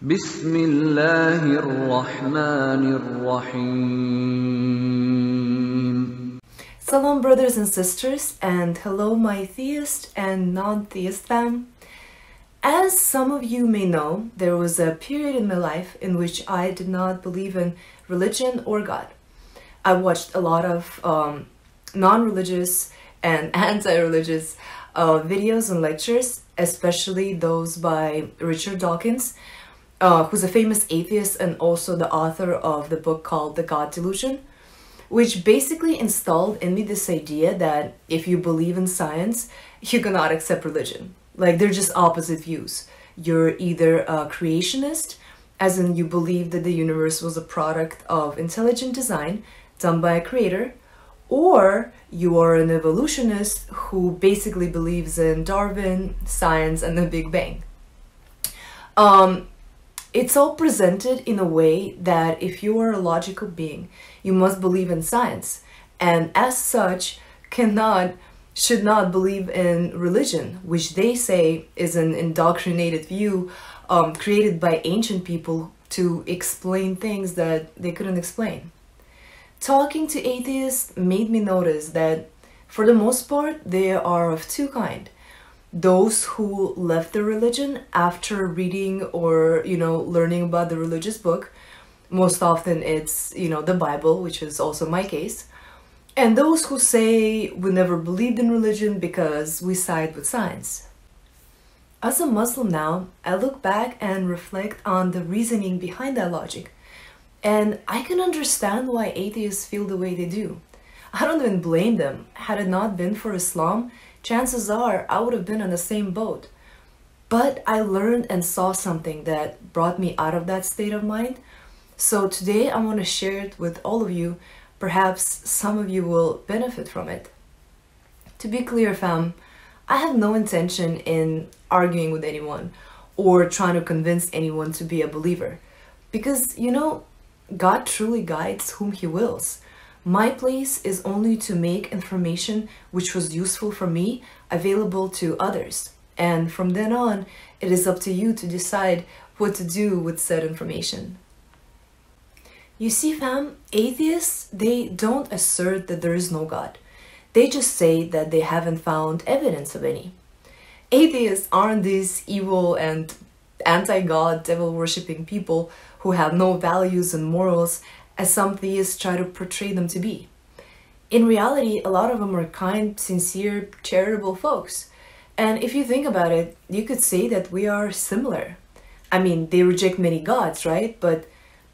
بسم الله الرحمن الرحيم. Salam brothers and sisters, and hello my theist and non-theist fam. As some of you may know, there was a period in my life in which I did not believe in religion or God. I watched a lot of non-religious and anti-religious videos and lectures, especially those by Richard Dawkins, who's a famous atheist and also the author of the book called The God Delusion, which basically installed in me this idea that if you believe in science, you cannot accept religion. Like, they're just opposite views. You're either a creationist, as in you believe that the universe was a product of intelligent design done by a creator, or you are an evolutionist who basically believes in Darwin, science, and the Big Bang. It's all presented in a way that if you are a logical being, you must believe in science, and as such should not believe in religion, which they say is an indoctrinated view created by ancient people to explain things that they couldn't explain. Talking to atheists made me notice that for the most part they are of two kinds. Those who left the religion after reading or learning about the religious book. Most often it's the Bible, which is also my case. And those who say we never believed in religion because we side with science. As a Muslim now, I look back and reflect on the reasoning behind that logic, and I can understand why atheists feel the way they do. I don't even blame them. Had it not been for Islam, chances are I would have been on the same boat. But I learned and saw something that brought me out of that state of mind. So today I want to share it with all of you. Perhaps some of you will benefit from it. To be clear, fam, I have no intention in arguing with anyone or trying to convince anyone to be a believer. Because, God truly guides whom He wills. My place is only to make information which was useful for me available to others. And from then on, it is up to you to decide what to do with said information. You see, fam, atheists, they don't assert that there is no God. They just say that they haven't found evidence of any. Atheists aren't these evil and anti-God, devil-worshipping people who have no values and morals, as some theists try to portray them to be. In reality, a lot of them are kind, sincere, charitable folks. And if you think about it, you could say that we are similar. I mean, they reject many gods, right? But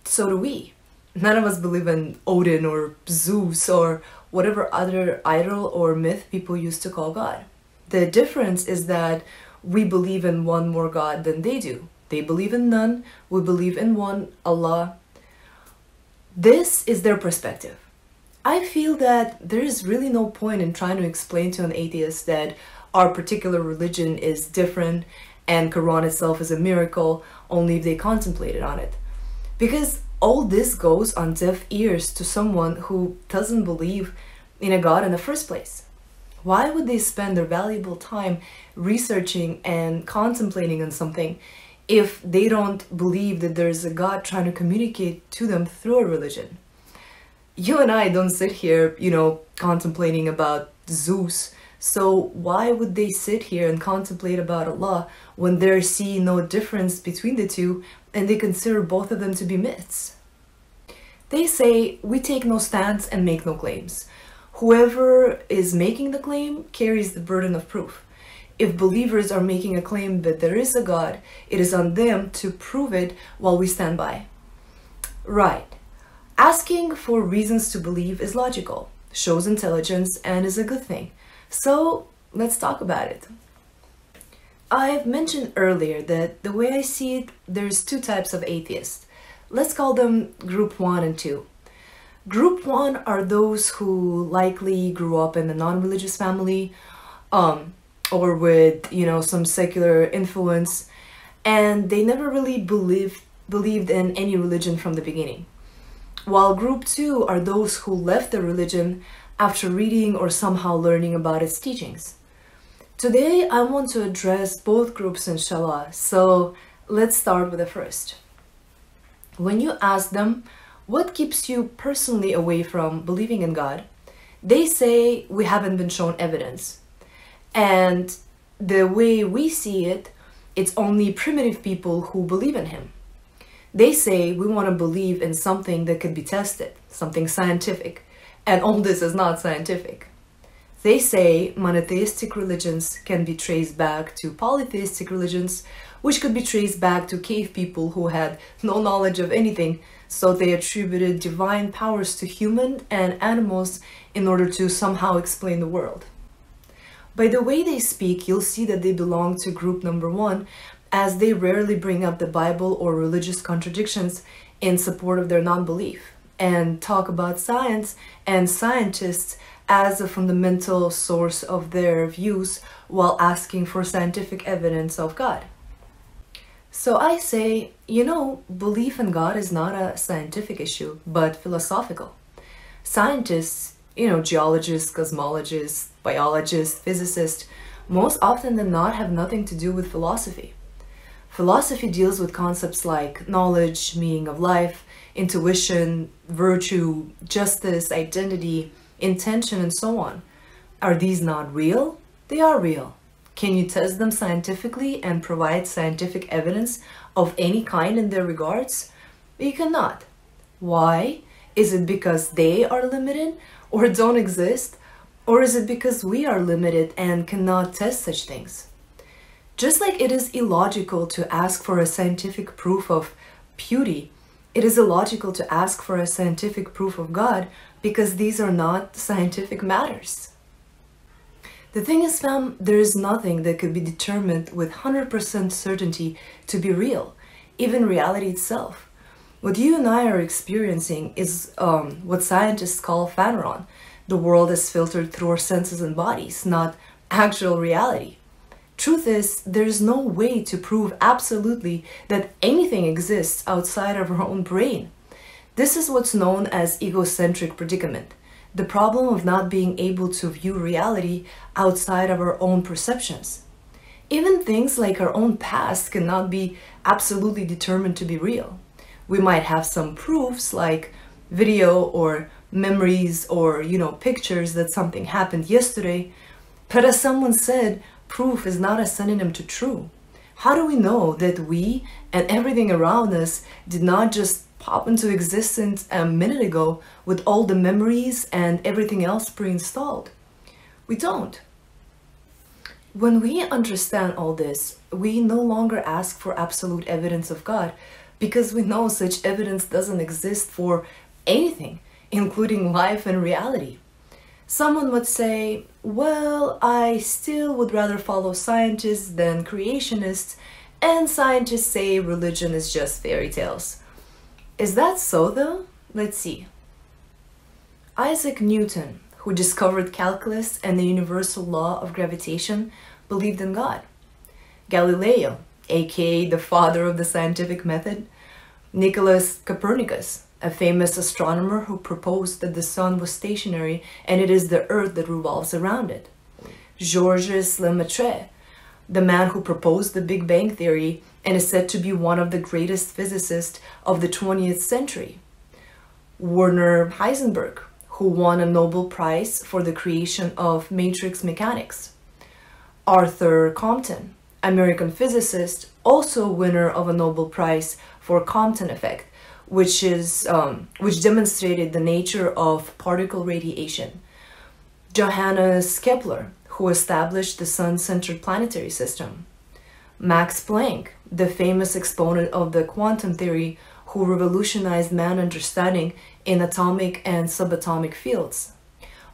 so do we. None of us believe in Odin or Zeus or whatever other idol or myth people used to call God. The difference is that we believe in one more God than they do. They believe in none, we believe in one, Allah. This is their perspective. I feel that there is really no point in trying to explain to an atheist that our particular religion is different and Quran itself is a miracle only if they contemplated on it. Because all this goes on deaf ears to someone who doesn't believe in a God in the first place. Why would they spend their valuable time researching and contemplating on something if they don't believe that there's a God trying to communicate to them through a religion? You and I don't sit here, contemplating about Zeus. So why would they sit here and contemplate about Allah when they're seeing no difference between the two and they consider both of them to be myths? They say, we take no stance and make no claims. Whoever is making the claim carries the burden of proof. If believers are making a claim that there is a God, it is on them to prove it while we stand by. Right. Asking for reasons to believe is logical, shows intelligence, and is a good thing. So let's talk about it. I've mentioned earlier that the way I see it, there's two types of atheists. Let's call them Group 1 and 2. Group 1 are those who likely grew up in a non-religious family, or with, some secular influence, and they never really believed in any religion from the beginning. While Group 2 are those who left the religion after reading or somehow learning about its teachings. Today, I want to address both groups, inshallah, so Let's start with the first. When you ask them, what keeps you personally away from believing in God? They say, we haven't been shown evidence. And the way we see it, it's only primitive people who believe in him. They say we want to believe in something that could be tested, something scientific, and all this is not scientific. They say monotheistic religions can be traced back to polytheistic religions, which could be traced back to cave people who had no knowledge of anything, so they attributed divine powers to human and animals in order to somehow explain the world. By the way they speak, you'll see that they belong to group number 1, as they rarely bring up the Bible or religious contradictions in support of their non-belief, and talk about science and scientists as a fundamental source of their views while asking for scientific evidence of God. So I say, belief in God is not a scientific issue, but philosophical. Scientists, geologists, cosmologists, biologists, physicists, most often than not have nothing to do with philosophy. Philosophy deals with concepts like knowledge, meaning of life, intuition, virtue, justice, identity, intention, and so on. Are these not real? They are real. Can you test them scientifically and provide scientific evidence of any kind in their regards? You cannot. Why? Is it because they are limited or don't exist? Or is it because we are limited and cannot test such things? Just like it is illogical to ask for a scientific proof of beauty, it is illogical to ask for a scientific proof of God, because these are not scientific matters. The thing is, fam, there is nothing that could be determined with 100% certainty to be real, even reality itself. What you and I are experiencing is what scientists call phaneron. The world is filtered through our senses and bodies, not actual reality. Truth is, there is no way to prove absolutely that anything exists outside of our own brain. This is what's known as egocentric predicament, the problem of not being able to view reality outside of our own perceptions. Even things like our own past cannot be absolutely determined to be real. We might have some proofs like video or memories or, pictures that something happened yesterday, but as someone said, proof is not a synonym to true. How do we know that we and everything around us did not just pop into existence a minute ago with all the memories and everything else pre-installed? We don't. When we understand all this, we no longer ask for absolute evidence of God, because we know such evidence doesn't exist for anything, including life and reality. Someone would say, well, I still would rather follow scientists than creationists, and scientists say religion is just fairy tales. Is that so though? Let's see. Issac Newton, who discovered calculus and the universal law of gravitation, believed in God. Galileo, aka the father of the scientific method. Nicholas Copernicus, a famous astronomer who proposed that the sun was stationary and it is the earth that revolves around it. Georges Lemaître, the man who proposed the Big Bang Theory and is said to be one of the greatest physicists of the 20th century. Werner Heisenberg, who won a Nobel Prize for the creation of matrix mechanics. Arthur Compton, American physicist, also winner of a Nobel Prize for Compton effect, which demonstrated the nature of particle radiation. Johannes Kepler, who established the sun-centered planetary system. Max Planck, the famous exponent of the quantum theory, who revolutionized man understanding in atomic and subatomic fields.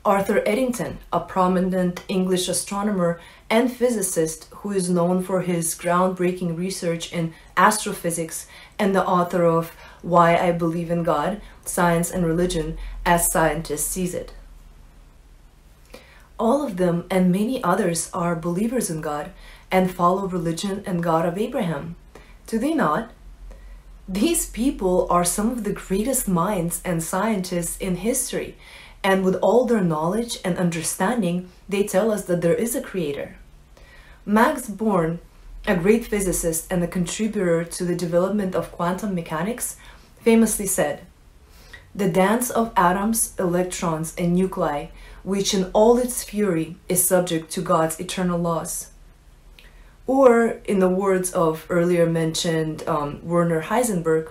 Arthur Eddington, a prominent English astronomer and physicist who is known for his groundbreaking research in astrophysics and the author of Why I Believe in God, Science and Religion as Scientists Sees It. All of them and many others are believers in God and follow religion and God of Abraham. Do they not? These people are some of the greatest minds and scientists in history, and with all their knowledge and understanding, they tell us that there is a creator. Max Born a great physicist and a contributor to the development of quantum mechanics, famously said, "The dance of atoms, electrons, and nuclei, which in all its fury is subject to God's eternal laws." Or, in the words of earlier mentioned Werner Heisenberg,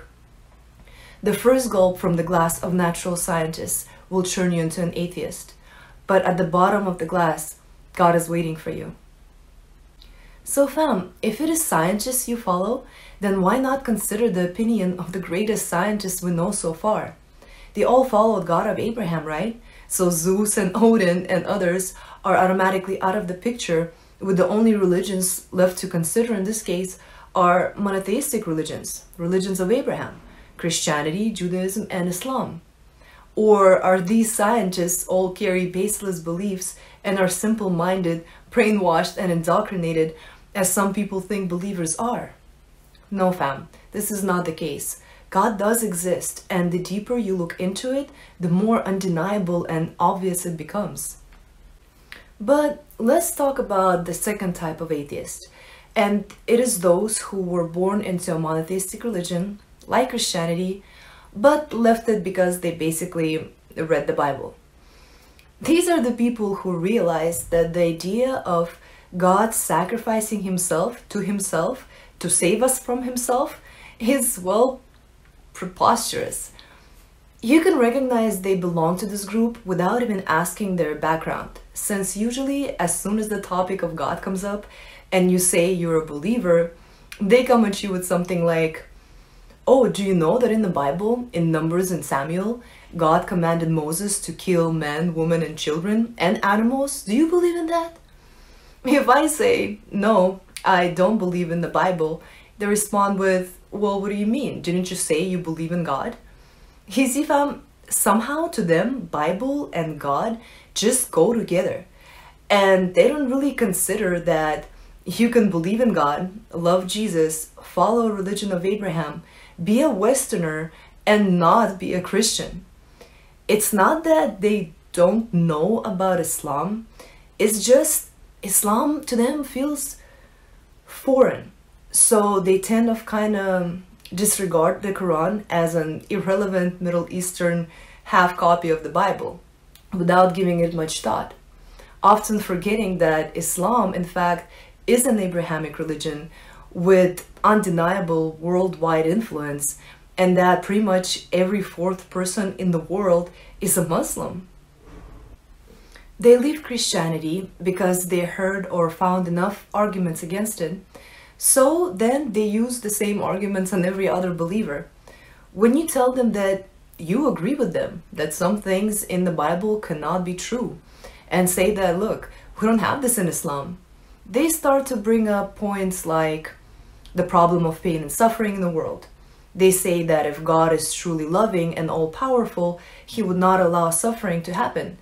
"The first gulp from the glass of natural scientists will turn you into an atheist, but at the bottom of the glass, God is waiting for you." So fam, if it is scientists you follow, then why not consider the opinion of the greatest scientists we know so far? They all followed God of Abraham, right? So Zeus and Odin and others are automatically out of the picture, with the only religions left to consider in this case are monotheistic religions, religions of Abraham, Christianity, Judaism, and Islam. Or are these scientists all carry baseless beliefs and are simple-minded, brainwashed, and indoctrinated, as some people think believers are? No fam, this is not the case. God does exist, and the deeper you look into it, the more undeniable and obvious it becomes. But let's talk about the second type of atheist, and it is those who were born into a monotheistic religion, like Christianity, but left it because they basically read the Bible. These are the people who realize that the idea of God sacrificing himself to save us from himself is, well, preposterous. You can recognize they belong to this group without even asking their background, since usually as soon as the topic of God comes up and you say you're a believer, they come at you with something like, "Oh, do you know that in the Bible, in Numbers and Samuel, God commanded Moses to kill men, women, and children, and animals? Do you believe in that?" If I say, "No, I don't believe in the Bible," they respond with, "Well, what do you mean? Didn't you say you believe in God?" You see, fam, somehow to them, Bible and God just go together. And they don't really consider that you can believe in God, love Jesus, follow a religion of Abraham, be a Westerner, and not be a Christian. It's not that they don't know about Islam, it's just Islam to them feels foreign. So they tend to kind of disregard the Quran as an irrelevant Middle Eastern half copy of the Bible without giving it much thought, often forgetting that Islam, in fact, is an Abrahamic religion with undeniable worldwide influence, and that pretty much every fourth person in the world is a Muslim. They leave Christianity because they heard or found enough arguments against it, so then they use the same arguments on every other believer. When you tell them that you agree with them, that some things in the Bible cannot be true, and say that, "Look, we don't have this in Islam," they start to bring up points like the problem of pain and suffering in the world. They say that if God is truly loving and all-powerful, he would not allow suffering to happen.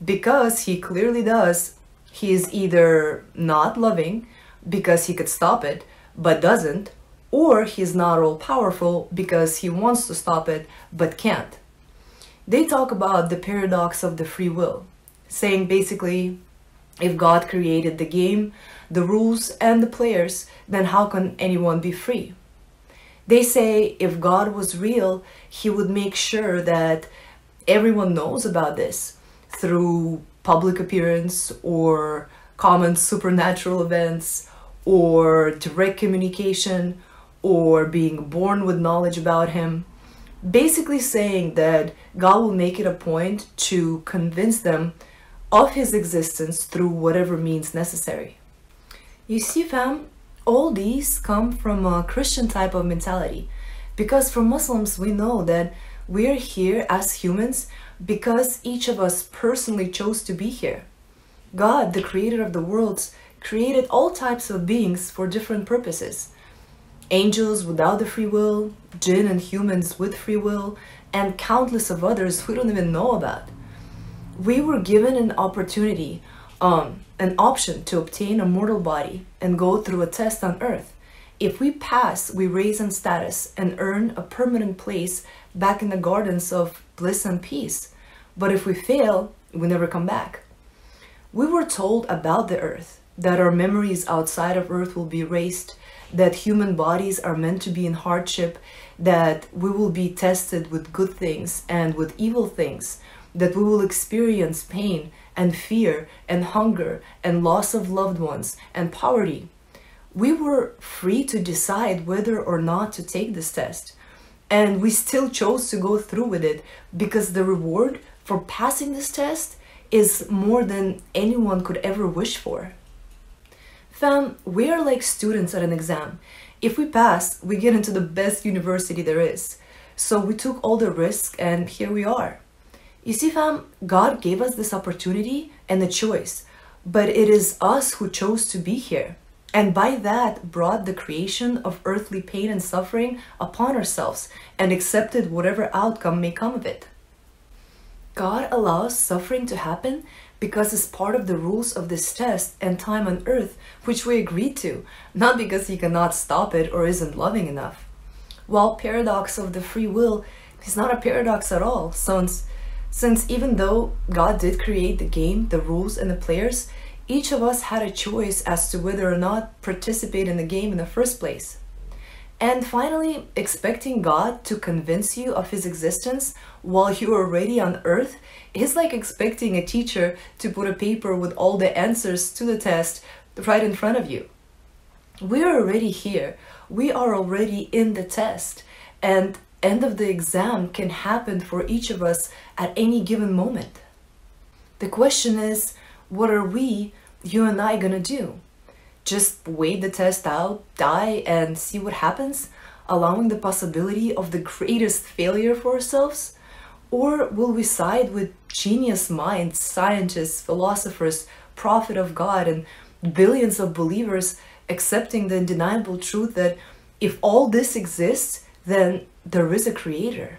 Because he clearly does, he is either not loving because he could stop it, but doesn't, or he's not all-powerful because he wants to stop it, but can't. They talk about the paradox of the free will, saying basically, if God created the game, the rules, and the players, then how can anyone be free? They say if God was real, he would make sure that everyone knows about this through public appearance or common supernatural events or direct communication or being born with knowledge about him. Basically saying that God will make it a point to convince them of his existence through whatever means necessary. You see, fam, all these come from a Christian type of mentality, because for Muslims we know that we're here as humans because each of us personally chose to be here. God, the creator of the worlds, created all types of beings for different purposes. Angels without the free will, jinn and humans with free will, and countless of others we don't even know about. We were given an opportunity, an option to obtain a mortal body and go through a test on earth. If we pass, we raise in status and earn a permanent place back in the gardens of bliss and peace. But if we fail, we never come back. We were told about the earth, that our memories outside of earth will be erased, that human bodies are meant to be in hardship, that we will be tested with good things and with evil things, that we will experience pain and fear and hunger and loss of loved ones and poverty. We were free to decide whether or not to take this test. And we still chose to go through with it because the reward for passing this test is more than anyone could ever wish for. Fam, we are like students at an exam. If we pass, we get into the best university there is. So we took all the risk and here we are. You see, fam, God gave us this opportunity and the choice, but it is us who chose to be here. And by that brought the creation of earthly pain and suffering upon ourselves and accepted whatever outcome may come of it. God allows suffering to happen because it's part of the rules of this test and time on earth, which we agreed to, not because he cannot stop it or isn't loving enough. While paradox of the free will is not a paradox at all, since even though God did create the game, the rules, and the players, each of us had a choice as to whether or not participate in the game in the first place. And finally, expecting God to convince you of his existence while you are already on earth is like expecting a teacher to put a paper with all the answers to the test right in front of you. We are already here. We are already in the test. And end of the exam can happen for each of us at any given moment. The question is, what are we, you and I, gonna do? Just wait the test out, die, and see what happens, allowing the possibility of the greatest failure for ourselves? Or will we side with genius minds, scientists, philosophers, prophet of God, and billions of believers accepting the undeniable truth that if all this exists, then there is a creator?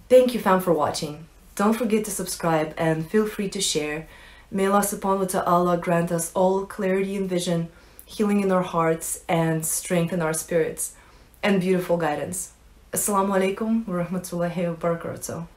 Thank you, fam, for watching. Don't forget to subscribe and feel free to share. May Allah subhanahu wa ta'ala grant us all clarity and vision, healing in our hearts, and strength in our spirits, and beautiful guidance. Assalamu alaikum wa rahmatullahi wa barakatuh.